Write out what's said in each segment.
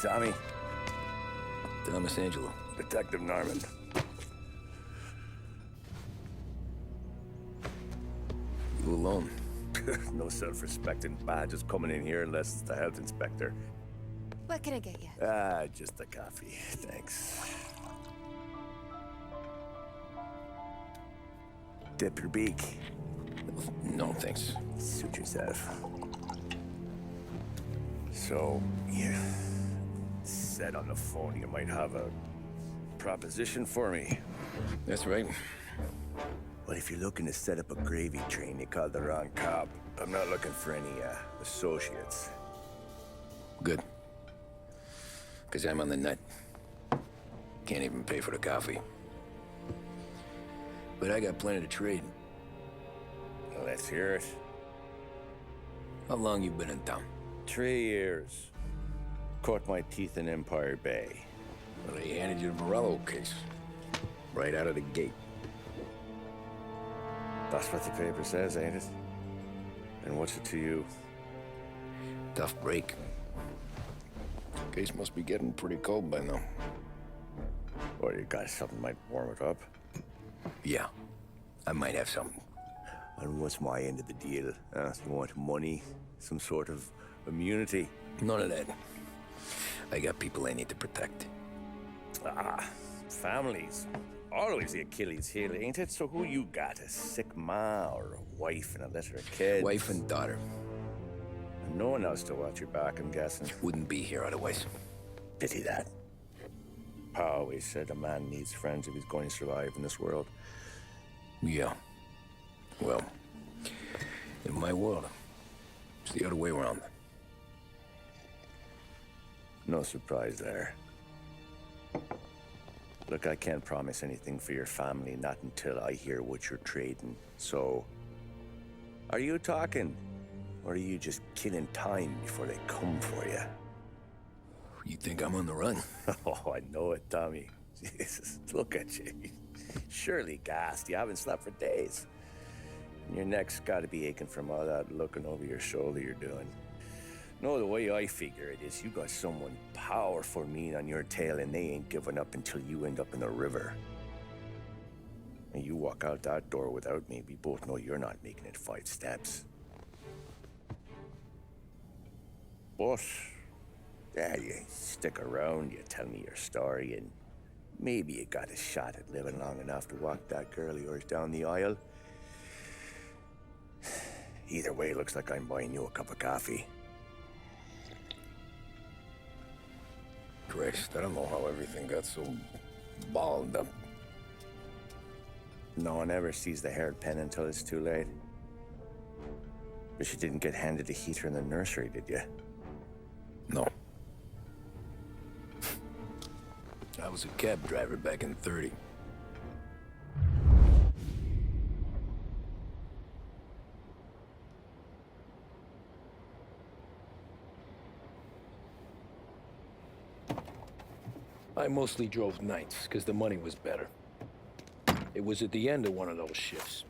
Tommy. Thomas Angelo. Detective Norman. You alone? No self-respecting badges coming in here unless it's the health inspector. What can I get you? Just a coffee. Thanks. Dip your beak. No, thanks. Suit yourself. So, you said on the phone you might have a proposition for me. That's right. Well, if you're looking to set up a gravy train, you called the wrong cop. I'm not looking for any, associates. Good. Because I'm on the nut. Can't even pay for the coffee. But I got plenty to trade. Well, let's hear it. How long you been in town? 3 years. Caught my teeth in Empire Bay. Well, they handed you the Morello case. Right out of the gate. That's what the paper says, ain't it? And what's it to you? Tough break. Case must be getting pretty cold by now. Or you got something might warm it up? Yeah, I might have something. And what's my end of the deal? You want money? Some sort of immunity? None of that. I got people I need to protect. Families. Always the Achilles heel, ain't it? So who you got? A sick ma or a wife and a litter of kids? Wife and daughter. And no one else to watch your back, I'm guessing. Wouldn't be here otherwise. Pity that. Pa always said a man needs friends if he's going to survive in this world. Yeah. Well, in my world, it's the other way around. No surprise there. Look, I can't promise anything for your family, not until I hear what you're trading. So, are you talking? Or are you just killing time before they come for you? You think I'm on the run? Oh, I know it, Tommy. Jesus, look at you. Surely gassed. You haven't slept for days. And your neck's got to be aching from all that looking over your shoulder you're doing. No, the way I figure it is you got someone powerful mean on your tail and they ain't giving up until you end up in the river. And you walk out that door without me, we both know you're not making it 5 steps. But, yeah, you stick around, you tell me your story, and maybe you got a shot at living long enough to walk that girl of yours down the aisle. Either way, looks like I'm buying you a cup of coffee. Christ, I don't know how everything got so balled up. No one ever sees the haired pen until it's too late. But you didn't get handed a heater in the nursery, did you? No. I was a cab driver back in '30. I mostly drove nights, because the money was better. It was at the end of one of those shifts,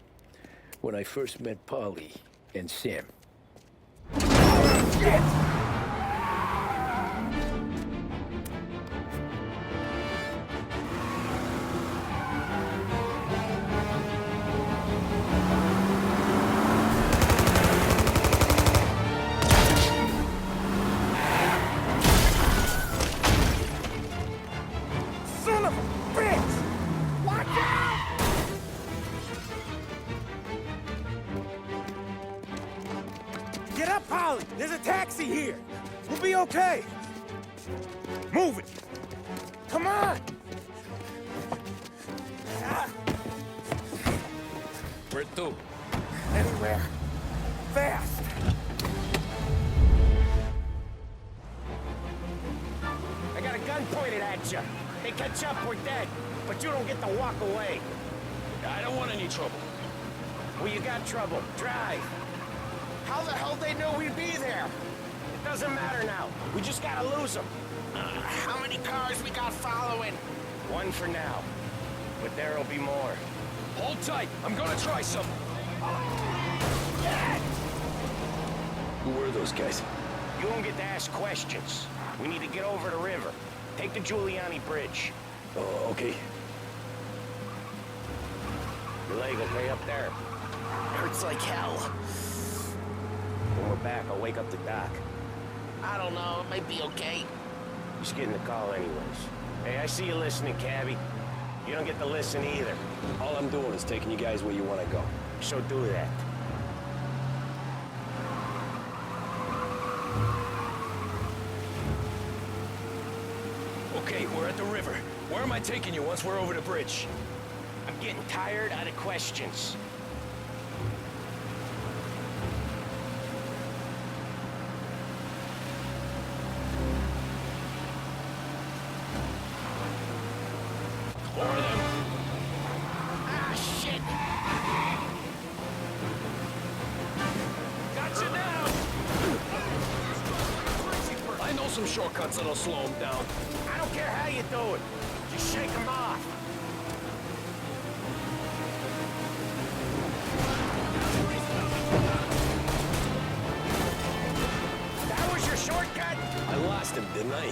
when I first met Polly and Sam. Shit! Get up, Polly! There's a taxi here! We'll be okay! Move it! Come on! Where to? Anywhere. Fast! I got a gun pointed at you. They catch up, we're dead. But you don't get to walk away. I don't want any trouble. Well, you got trouble. Drive. How the hell they know we'd be there? It doesn't matter now. We just gotta lose them. How many cars we got following? One for now. But there'll be more. Hold tight. I'm gonna try something. Who were those guys? You don't get to ask questions. We need to get over the river. Take the Giuliani Bridge. Oh, okay. Your leg okay up there? Hurts like hell. When we're back, I'll wake up the doc. I don't know, it might be okay. Just getting the call anyways. Hey, I see you listening, Cabby. You don't get to listen either. All I'm doing is taking you guys where you want to go. So do that. Okay, we're at the river. Where am I taking you once we're over the bridge? I'm getting tired out of questions. More of them. Ah, shit! Gotcha now! I know some shortcuts that'll slow them down. I don't care how you do it. Just shake them off. That was your shortcut? I lost him, didn't I?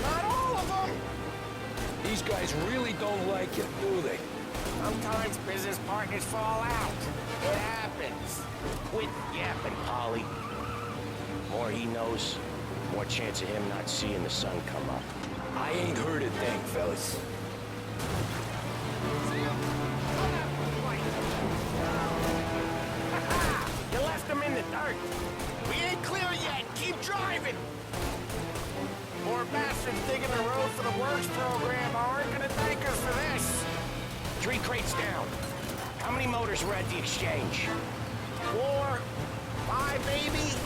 Not all of them. These guys really don't like it, do they? Sometimes business partners fall out. It happens. Quit yapping, Polly. More he knows, more chance of him not seeing the sun come up. I ain't heard a thing, fellas. You left him in the dirt. We ain't clear yet! Keep driving! More bastards digging the road for the works program aren't gonna thank us for this! 3 crates down. How many motors were at the exchange? 4, 5 maybe?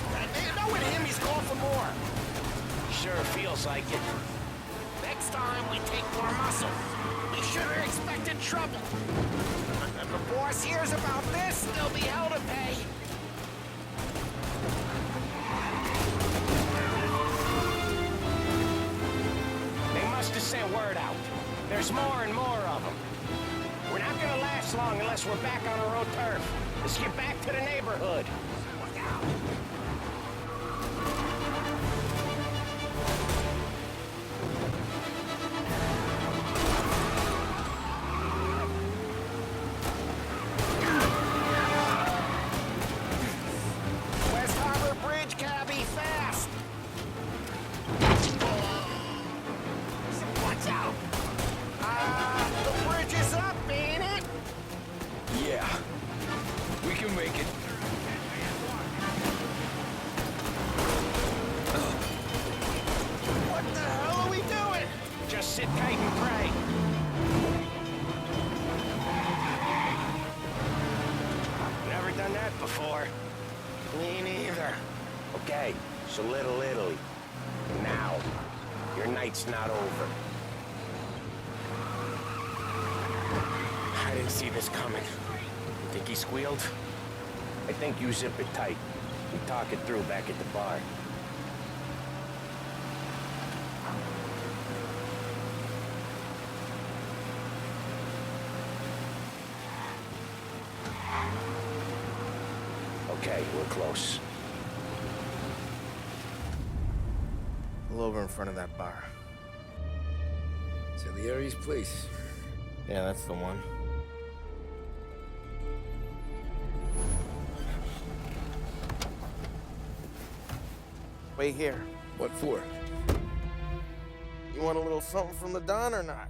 You know with him he's going for more. Sure feels like it. Next time we take more muscle. We should have expected trouble. If the boss hears about this, there'll be hell to pay. They must have sent word out. There's more and more of them. We're not gonna last long unless we're back on our own turf. Let's get back to the neighborhood. Look out! West Harbor Bridge, cabby, fast! Watch out! The bridge is up, ain't it? Yeah. We can make it. What the hell are we doing? Just sit tight and pray. Never done that before. Me neither. Okay, so Little Italy. Now, your night's not over. I didn't see this coming. Think he squealed? I think you zip it tight. We talk it through back at the bar. Okay, we're close. Pull over in front of that bar. Salieri's place. Yeah, that's the one. Wait here. What for? You want a little something from the Don or not?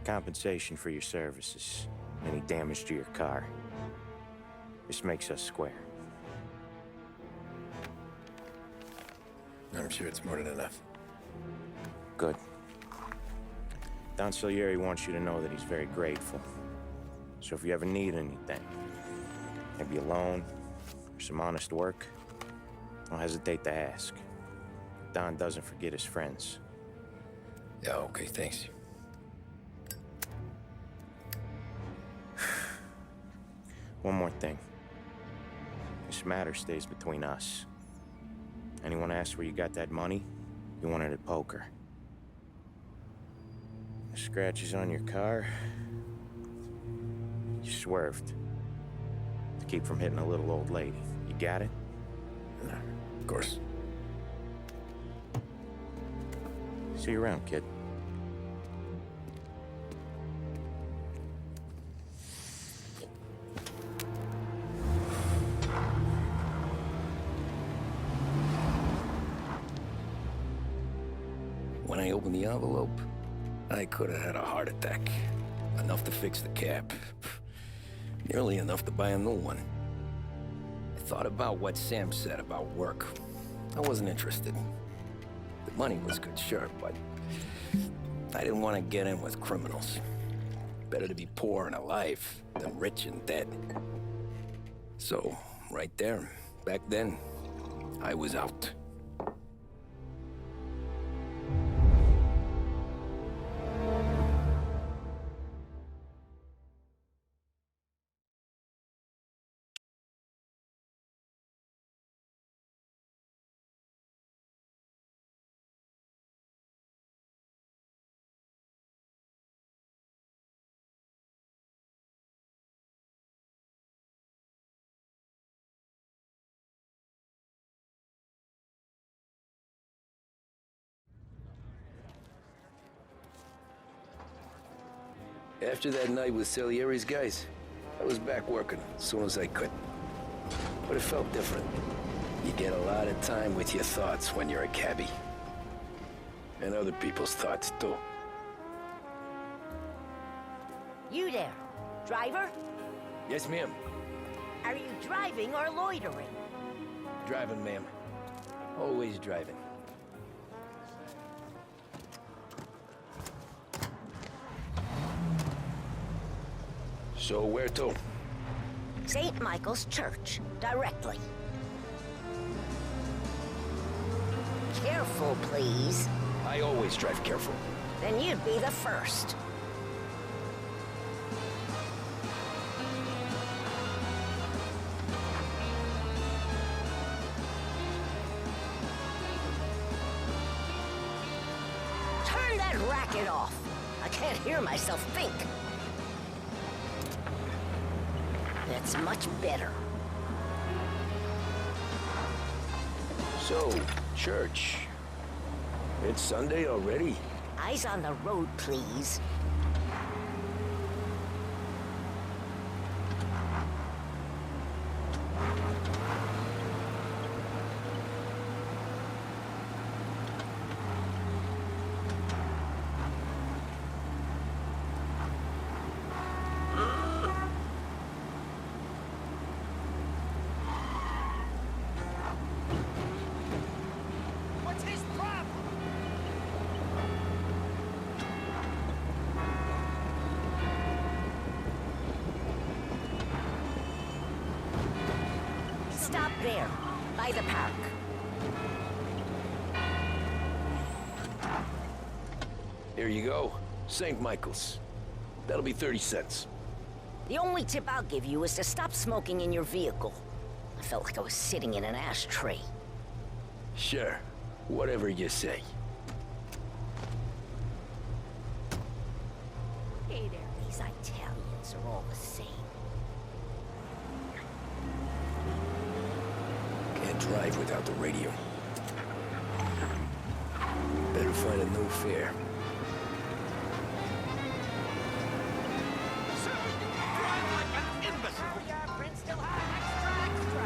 Compensation for your services. Any damage to your car. This makes us square. I'm sure it's more than enough. Good. Don Salieri wants you to know that he's very grateful. So if you ever need anything, maybe a loan, or some honest work, don't hesitate to ask. Don doesn't forget his friends. Yeah, okay, thanks. One more thing. This matter stays between us. Anyone asks where you got that money, you won it at poker. The scratches on your car, you swerved. To keep from hitting a little old lady. You got it? Of course. See you around, kid. When I opened the envelope, I could have had a heart attack. Enough to fix the cab. Nearly enough to buy a new one. I thought about what Sam said about work. I wasn't interested. The money was good, sure, but I didn't want to get in with criminals. Better to be poor and alive than rich and dead. So, right there, back then, I was out. After that night with Salieri's guys, I was back working as soon as I could. But it felt different. You get a lot of time with your thoughts when you're a cabbie. And other people's thoughts, too. You there, driver? Yes, ma'am. Are you driving or loitering? Driving, ma'am. Always driving. So where to? St. Michael's Church, directly. Careful, please. I always drive careful. Then you'd be the first. Turn that racket off. I can't hear myself think. That's much better. So, church. It's Sunday already? Eyes on the road, please. What's his problem? Stop there, by the park. Here you go. St. Michael's. That'll be 30 cents. The only tip I'll give you is to stop smoking in your vehicle. I felt like I was sitting in an ashtray. Sure. Whatever you say. Hey there. These Italians are all the same. Can't drive without the radio. Better find a new fare. Drive like an imbecile. Still high. Extra.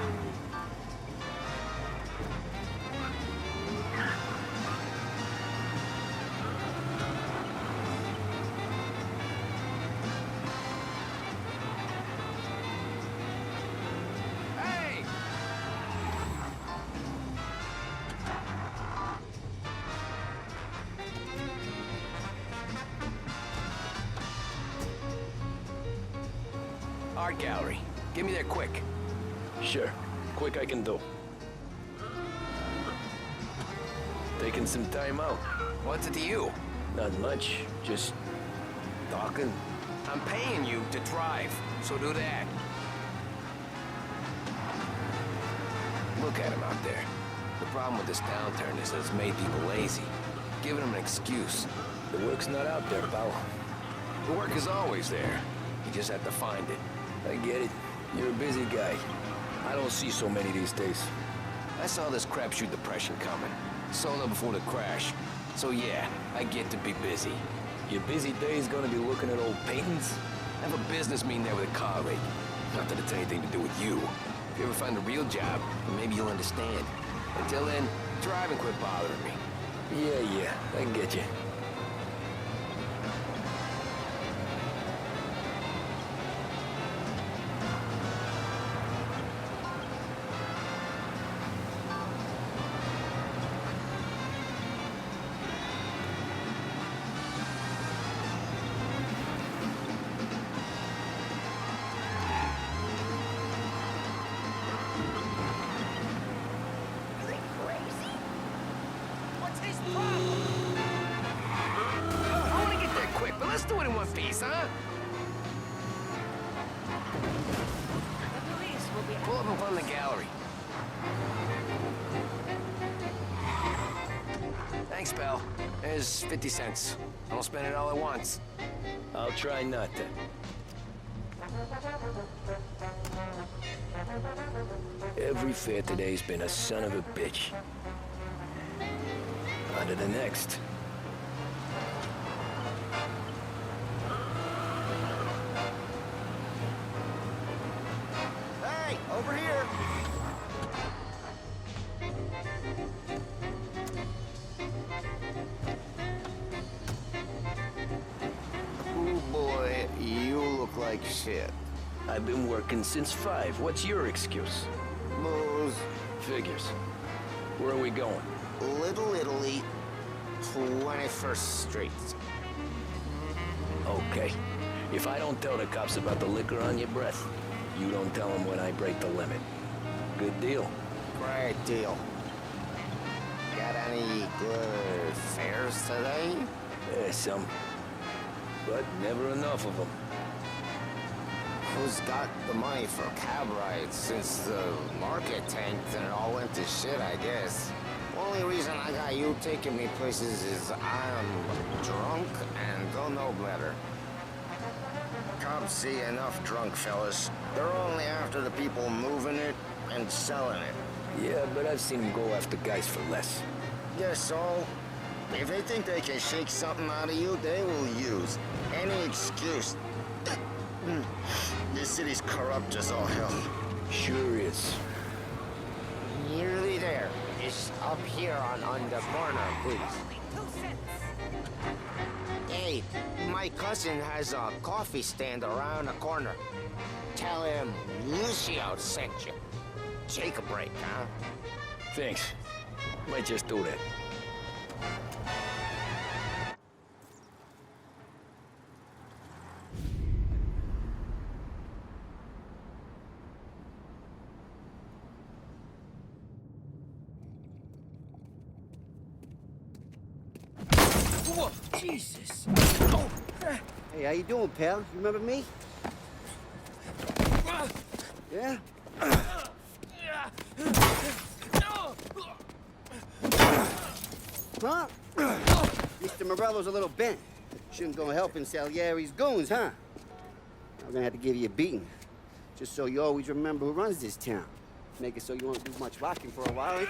Art gallery. Get me there quick. Sure. Quick I can do. Taking some time out. What's it to you? Not much. Just talking. I'm paying you to drive, so do that. Look at him out there. The problem with this downturn is that it's made people lazy, giving them an excuse. The work's not out there, pal. The work is always there. You just have to find it. I get it. You're a busy guy. I don't see so many these days. I saw this crapshoot depression coming. Sold up before the crash. So yeah, I get to be busy. Your busy day's gonna be looking at old paintings? I have a business meeting there with a colleague. Not that it's anything to do with you. If you ever find a real job, then maybe you'll understand. Until then, drive and quit bothering me. Yeah, I get you. I want to get there quick, but let's do it in one piece, huh? The police will be Pull up in front of the gallery. Thanks, pal. There's 50 cents. I won't spend it all at once. I'll try not to. Every fair today's been a son of a bitch. On to the next. Hey, over here! Oh boy, you look like shit. I've been working since 5. What's your excuse? Booze. Figures. Where are we going? Little Italy, 21st Street. Okay. If I don't tell the cops about the liquor on your breath, you don't tell them when I break the limit. Good deal. Great deal. Got any good fares today? Some. But never enough of them. Who's got the money for cab rides since the market tanked and it all went to shit, I guess? Only reason I got you taking me places is I'm drunk and don't know better. Cops see enough drunk fellas. They're only after the people moving it and selling it. Yeah, but I've seen them go after guys for less. Yes, so if they think they can shake something out of you, they will use any excuse. This city's corrupt as all hell. Sure is. Nearly there. It's up here on the corner, please. Hey, my cousin has a coffee stand around the corner. Tell him Lucio sent you. Take a break, huh? Thanks. Might just do that. Whoa, Jesus. Hey, how you doing, pal? You remember me? Yeah? Huh? Mr. Morello's a little bent. Shouldn't go helping Salieri's goons, huh? I'm gonna have to give you a beating. Just so you always remember who runs this town. Make it so you won't do much rocking for a while.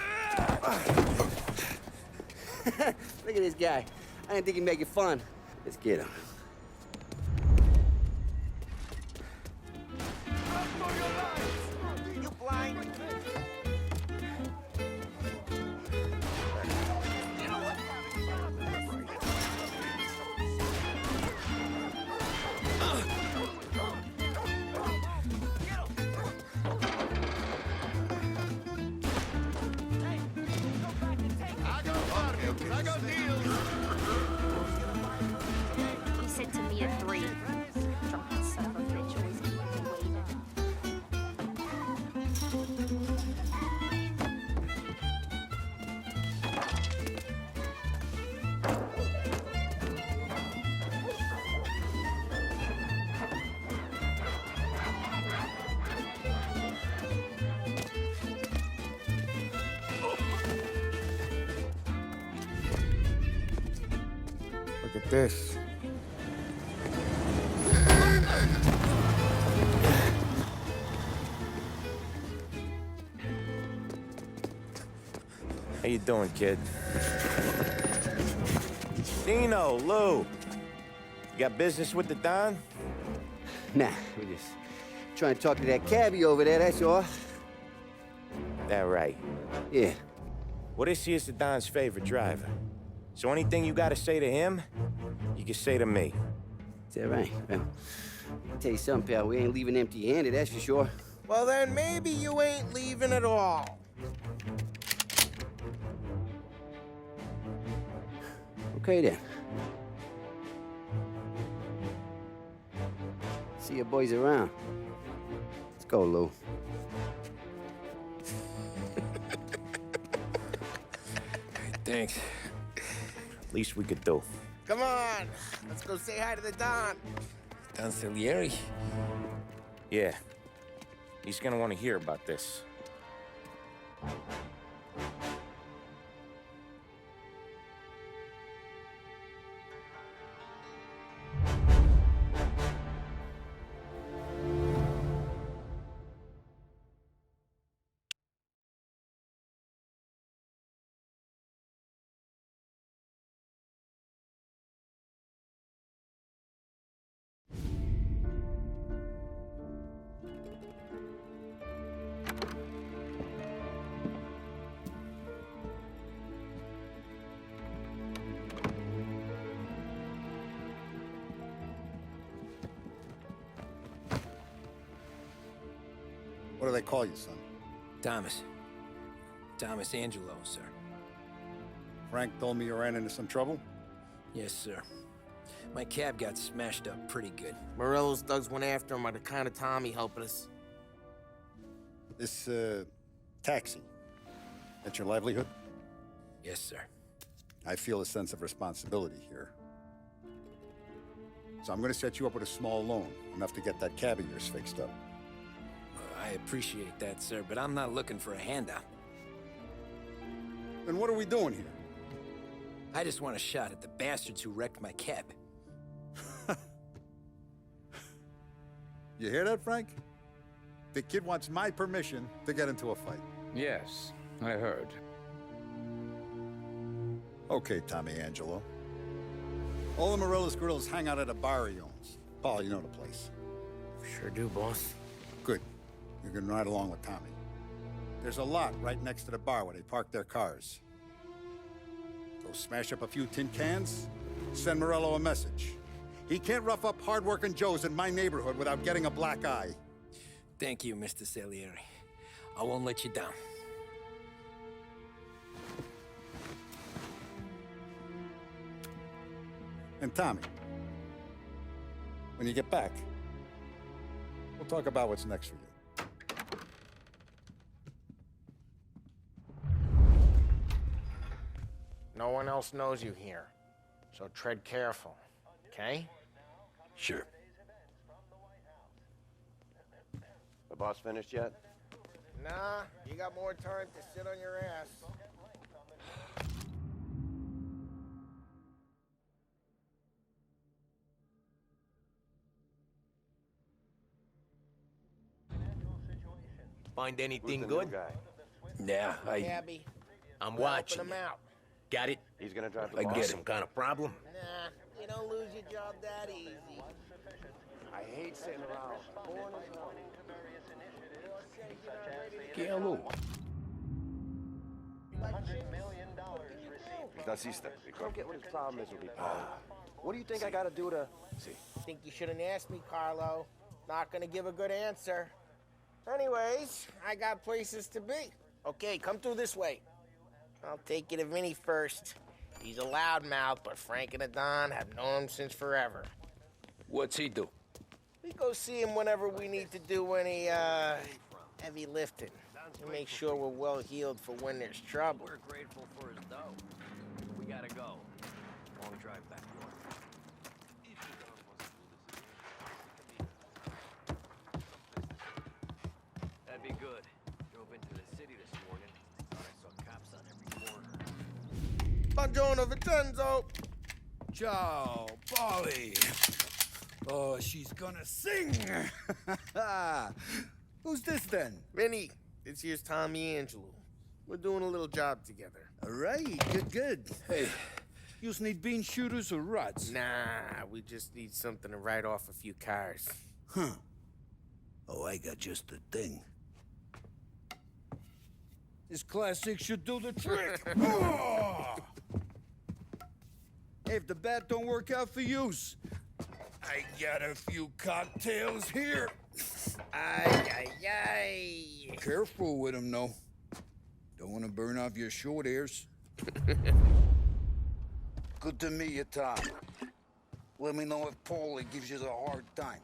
Look at this guy. I didn't think he'd make it fun. Let's get him. You blind? Look at this. How you doing, kid? Dino, Lou. You got business with the Don? Nah, we're just trying to talk to that cabbie over there, that's all. That right. Yeah. Well, this here's the Don's favorite driver. So anything you gotta say to him, you can say to me. Is that right? Well, I'll tell you something, pal. We ain't leaving empty-handed, that's for sure. Well, then maybe you ain't leaving at all. Okay, then. See your boys around. Let's go, Lou. Thanks. Least we could do. Come on, let's go say hi to the Don. Don Salieri? Yeah. He's gonna want to hear about this. What do they call you, son? Thomas. Thomas Angelo, sir. Frank told me you ran into some trouble? Yes, sir. My cab got smashed up pretty good. Morello's thugs went after him by the kind of Tommy helping us. This, taxi. That's your livelihood? Yes, sir. I feel a sense of responsibility here. So I'm gonna set you up with a small loan, enough to get that cab of yours fixed up. I appreciate that, sir, but I'm not looking for a handout. Then what are we doing here? I just want a shot at the bastards who wrecked my cab. You hear that, Frank? The kid wants my permission to get into a fight. Yes, I heard. Okay, Tommy Angelo. All the Morello's girls hang out at a bar he owns. Paul, you know the place. Sure do, boss. Good. You can ride along with Tommy. There's a lot right next to the bar where they park their cars. Go smash up a few tin cans, send Morello a message. He can't rough up hard-working Joes in my neighborhood without getting a black eye. Thank you, Mr. Salieri. I won't let you down. And Tommy, when you get back, we'll talk about what's next for you. No one else knows you here, so tread careful, okay? Sure. The boss finished yet? Nah, you got more time to sit on your ass. Find anything good? Yeah, Cabby, I'm we're watching. helping him out. Got it? He's gonna drive the I boss. get some kind of problem? Nah, you don't lose your job that easy. I hate sitting around. Nazista. Don't get what his problem is with me, Paul. What do you think I gotta do to... Think you shouldn't ask me, Carlo. Not gonna give a good answer. Anyways, I got places to be. Okay, come through this way. I'll take you to Vinny first. He's a loudmouth, but Frank and the Don have known him since forever. What's he do? We go see him whenever we need to do any, heavy lifting. To make sure we're well healed for when there's trouble. We're grateful for his dough. We gotta go. Long drive back north. That'd be good. Drove into the city this morning. Thought I saw cops on every corner. Buongiorno, Vincenzo! Ciao, Polly. Oh, she's gonna sing. Who's this then? Vinny, this here's Tommy Angelo. We're doing a little job together. All right, good. Hey, you need bean shooters or rods? Nah, we just need something to write off a few cars. Huh. Oh, I got just the thing. This classic should do the trick. Oh! Hey, if the bat don't work out for yous, I got a few cocktails here. Ay. Careful with them, though. Don't want to burn off your short hairs. Good to meet you, Tom. Let me know if Paulie gives you a hard time.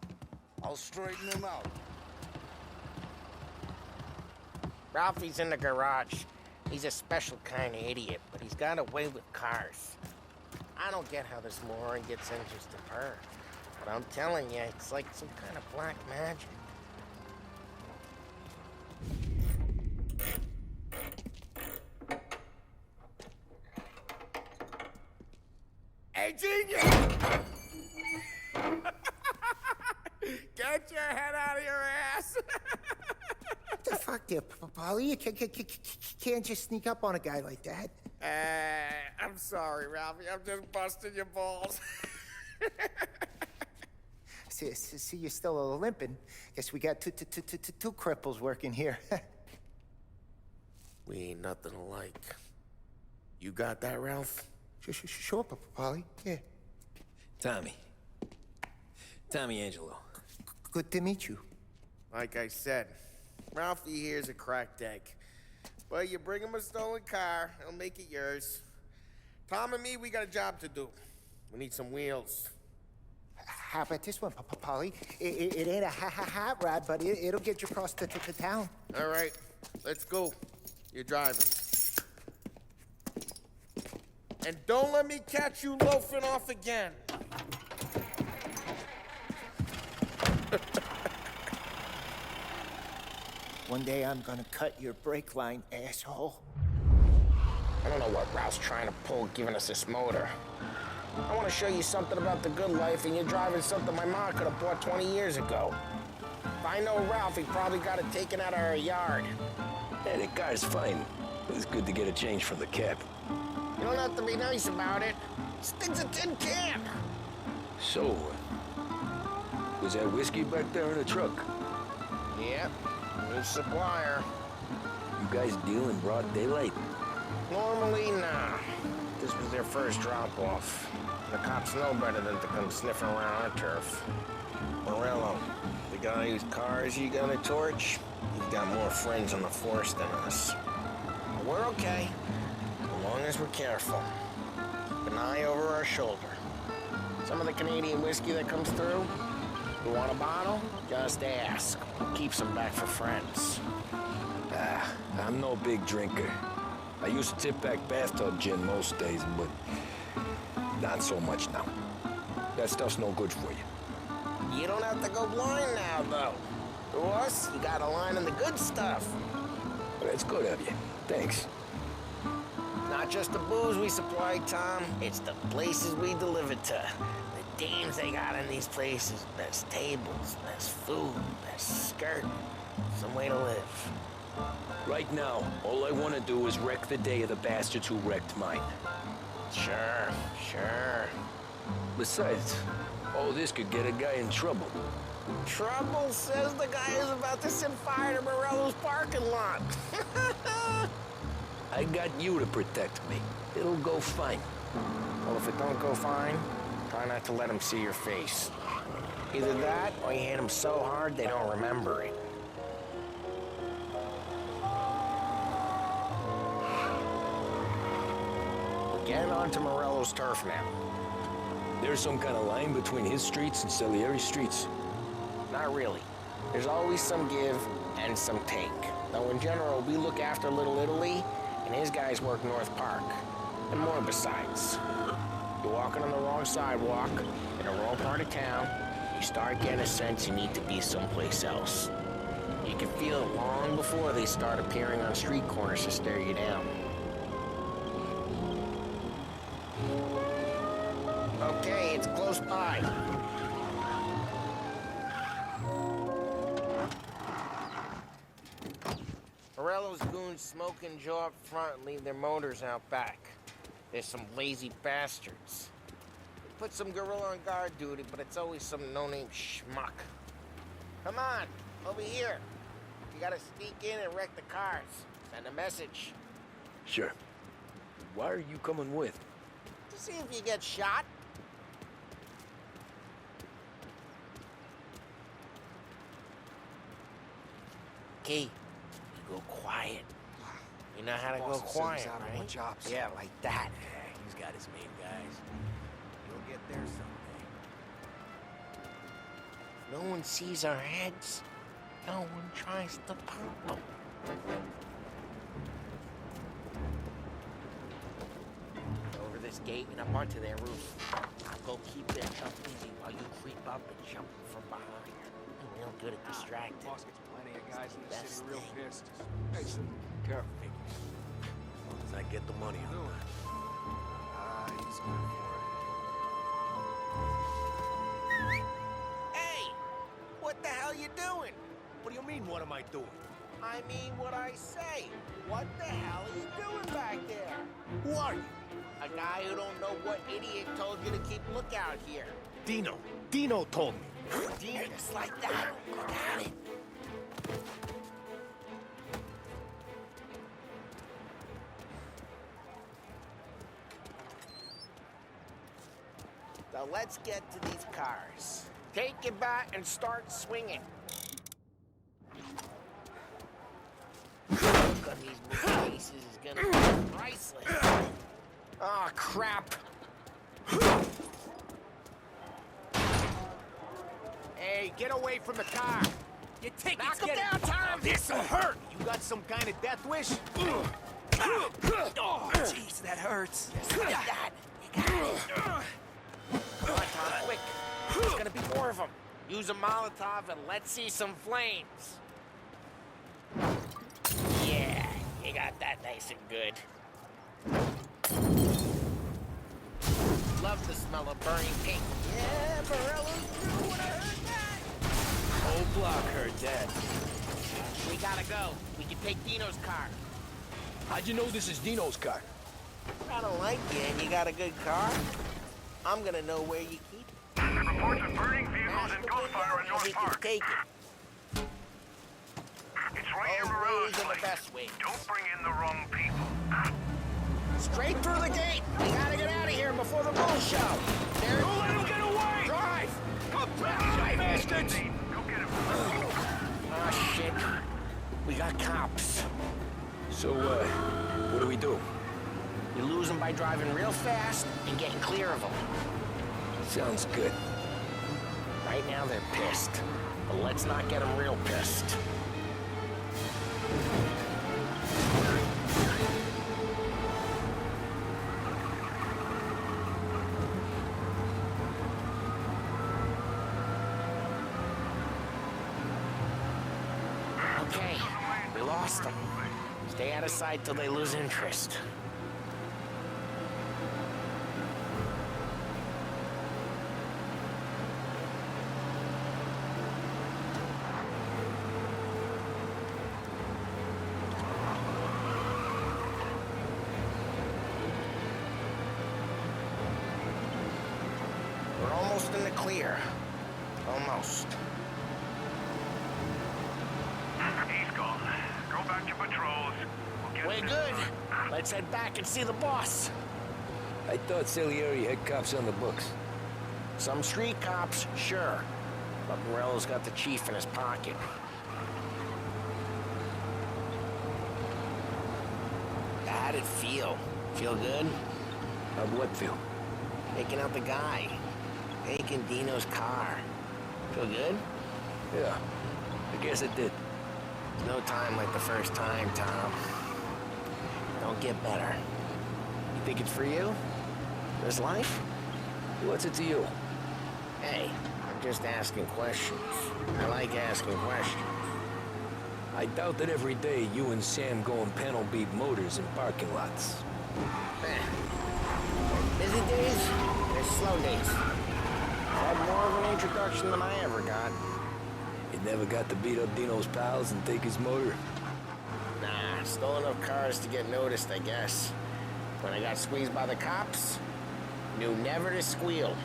I'll straighten him out. Ralphie's in the garage. He's a special kind of idiot, but he's got a way with cars. I don't get how this moron gets interest in her. But I'm telling you, it's like some kind of black magic. Hey, genius! Get your head out of your ass! What the fuck there, Polly? You can't just sneak up on a guy like that. I'm sorry, Ralphie. I'm just busting your balls. See, you're still limping. Guess we got two cripples working here. We ain't nothing alike. You got that, Ralph? Sure, Polly. Yeah. Tommy Angelo. Good to meet you. Like I said, Ralphie here's a cracked egg. But you bring him a stolen car, he'll make it yours. Tom and me, we got a job to do. We need some wheels. How about this one, Polly? It ain't a hot rod, but it'll get you across to town. All right, let's go. You're driving. And don't let me catch you loafing off again. One day I'm gonna cut your brake line, asshole. I don't know what Ralph's trying to pull giving us this motor. I want to show you something about the good life, and you're driving something my mom could have bought 20 years ago. If I know Ralph, he probably got it taken out of our yard. Hey, the car's fine. It's good to get a change from the cab. You don't have to be nice about it. Stinks a tin can. So, was that whiskey back there in the truck? Yep, new supplier. You guys deal in broad daylight? Normally, nah. This was their first drop-off. The cops know better than to come sniffing around our turf. Morello, the guy whose cars you got a torch, he's got more friends on the force than us. But we're okay, as long as we're careful. Keep an eye over our shoulder. Some of the Canadian whiskey that comes through, you want a bottle? Just ask. Keep some back for friends. I'm no big drinker. I used to tip back bathtub gin most days, but not so much now. That stuff's no good for you. You don't have to go blind now, though. To us, you got a line in the good stuff. That's good of you. Thanks. Not just the booze we supply, Tom. It's the places we deliver to. The dames they got in these places. Best tables, best food, best skirt. Some way to live. Right now, all I want to do is wreck the day of the bastards who wrecked mine. Sure. Besides, all this could get a guy in trouble. Trouble says the guy is about to set fire to Morello's parking lot. I got you to protect me. It'll go fine. Well, if it don't go fine, try not to let them see your face. Either that, or you hit them so hard they don't remember it. Getting onto Morello's turf now. There's some kind of line between his streets and Salieri's streets? Not really. There's always some give and some take. Though in general, we look after Little Italy, and his guys work North Park. And more besides. You're walking on the wrong sidewalk, in the wrong part of town, you start getting a sense you need to be someplace else. You can feel it long before they start appearing on street corners to stare you down. close by. Morello's goons smoke and jaw up front and leave their motors out back. They're some lazy bastards. They put some gorilla on guard duty, but it's always some no-name schmuck. Come on, over here. You gotta sneak in and wreck the cars. Send a message. Sure. Why are you coming with? To see if you get shot. Key, you go quiet. You know how to go quiet, right? Jobs. Yeah, like that. He's got his main guys. You'll get there someday. No one sees our heads. No one tries to pop them. Over this gate and up onto their roof. I'll go keep their stuff busy while you creep up and jump from behind. I'm real good at distracting. Boss gets plenty of guys in the Best city real thing. pissed. Hey, careful. As long as I get the money on it. He's good for it. Hey! What the hell you doing? What do you mean, what am I doing? I mean what I say. What the hell are you doing back there? Who are you? A guy who don't know what idiot told you to keep lookout here. Dino. Dino told me. Dino, just like that. Got it. So let's get to these cars. Take your bat and start swinging. Look on these movie faces is gonna be priceless. Oh, crap. Hey, get away from the car. You take Knock it, him get down, it. Tom. This'll hurt. You got some kind of death wish? Oh, jeez, that hurts. Just like that. You got it. Come on, Tom, quick. There's gonna be more of them. Use a Molotov and let's see some flames. Yeah, you got that nice and good. Love the smell of burning paint. Yeah, Morello's crew would have heard that. Whole block heard that. We gotta go. We can take Dino's car. How'd you know this is Dino's car? I don't like you and you got a good car. I'm gonna know where you keep it. Reports of burning vehicles and gunfire in North He can Park. take it. It's right here, Both Morello's ways are the place. best ways. Don't bring in the wrong people. Straight through the gate. We gotta get out of here before the bull show. There. Don't let him get away! Drive! Come back, bastards! Go get him. Oh, shit. We got cops. So, what do we do? You lose them by driving real fast and getting clear of them. Sounds good. Right now they're pissed, but let's not get them real pissed. Okay, we lost them. Stay out of sight till they lose interest. We're almost in the clear. Almost. He's gone. Go back to patrols. We'll get We're this good. done. Let's head back and see the boss. I thought Salieri had cops on the books. Some street cops, sure. But Morello's got the chief in his pocket. How'd it feel? Feel good? How'd what feel? Taking out the guy. Taking Dino's car. Feel good? Yeah, I guess it did. There's no time like the first time, Tom. Don't get better. You think it's for you? This life? What's it to you? Hey, I'm just asking questions. I like asking questions. I doubt that every day you and Sam go and panel beat motors in parking lots. Busy days, there's slow days. more of an introduction than I ever got. You never got to beat up Dino's pals and take his motor? Nah, stole enough cars to get noticed, I guess. When I got squeezed by the cops, knew never to squeal.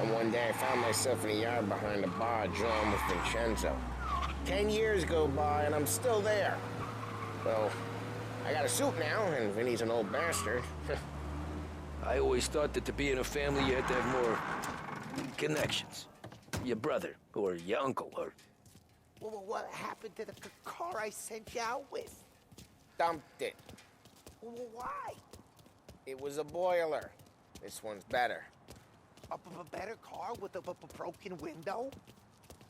And one day I found myself in a yard behind a bar drawing with Vincenzo. 10 years go by and I'm still there. Well, I got a suit now, and Vinny's an old bastard. I always thought that to be in a family you had to have more connections. Your brother, or your uncle, or... Well, what happened to the car I sent you out with? Dumped it. Well, why? It was a boiler. This one's better. A better car with a broken window?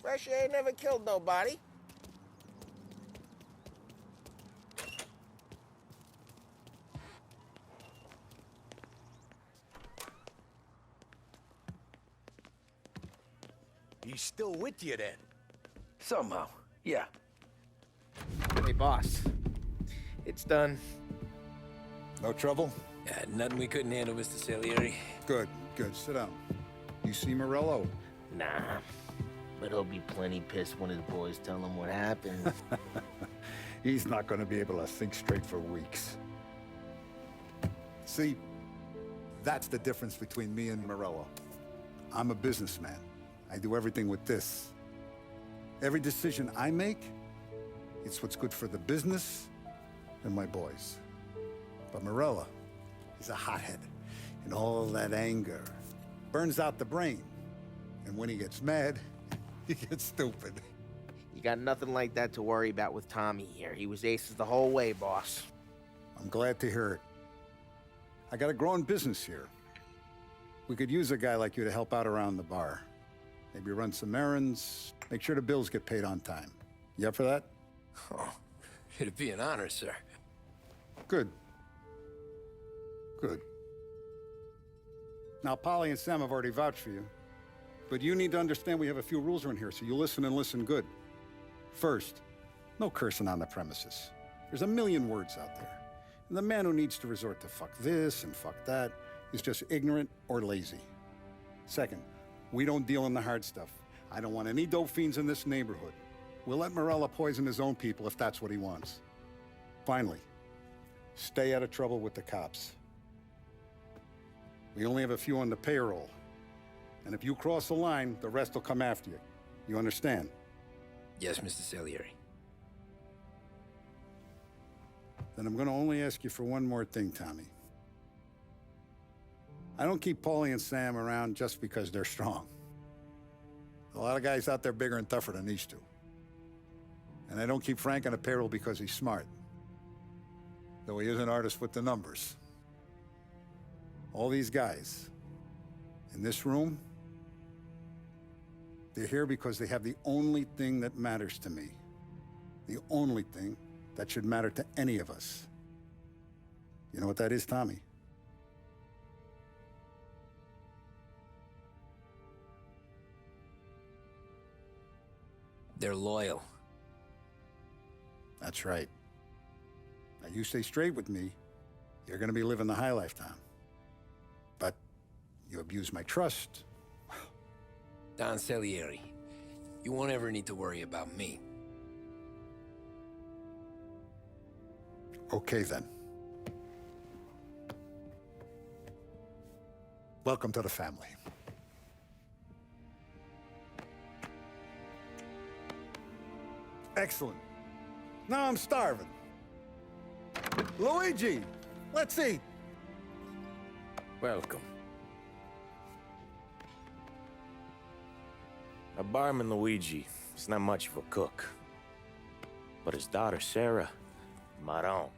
Fresh air never killed nobody. He's still with you then? Somehow, yeah. Hey, boss. It's done. No trouble? Nothing we couldn't handle, Mr. Salieri. Good, good. Sit down. You see Morello? Nah. But he'll be plenty pissed when his boys tell him what happened. He's not going to be able to think straight for weeks. See, that's the difference between me and Morello. I'm a businessman. I do everything with this. Every decision I make, it's what's good for the business and my boys. But Morello, he's a hothead. And all that anger burns out the brain. And when he gets mad, he gets stupid. You got nothing like that to worry about with Tommy here. He was aces the whole way, boss. I'm glad to hear it. I got a growing business here. We could use a guy like you to help out around the bar. Maybe run some errands, make sure the bills get paid on time. You up for that? Oh, it'd be an honor, sir. Good. Good. Now, Polly and Sam have already vouched for you. But you need to understand we have a few rules around here, so you listen and listen good. First, no cursing on the premises. There's a million words out there. And the man who needs to resort to fuck this and fuck that is just ignorant or lazy. Second, we don't deal in the hard stuff. I don't want any dope fiends in this neighborhood. We'll let Morella poison his own people if that's what he wants. Finally, stay out of trouble with the cops. We only have a few on the payroll. And if you cross the line, the rest will come after you. You understand? Yes, Mr. Salieri. Then I'm going to only ask you for one more thing, Tommy. I don't keep Paulie and Sam around just because they're strong. A lot of guys out there bigger and tougher than these two. And I don't keep Frank on a payroll because he's smart. Though he is an artist with the numbers. All these guys in this room, they're here because they have the only thing that matters to me. The only thing that should matter to any of us. You know what that is, Tommy? They're loyal. That's right. Now, you stay straight with me, you're gonna be living the high lifetime. But you abuse my trust. Don Salieri, you won't ever need to worry about me. Okay, then. Welcome to the family. Excellent. Now I'm starving. Luigi, let's eat. Welcome. A barman Luigi is not much of a cook. But his daughter, Sarah, Maron,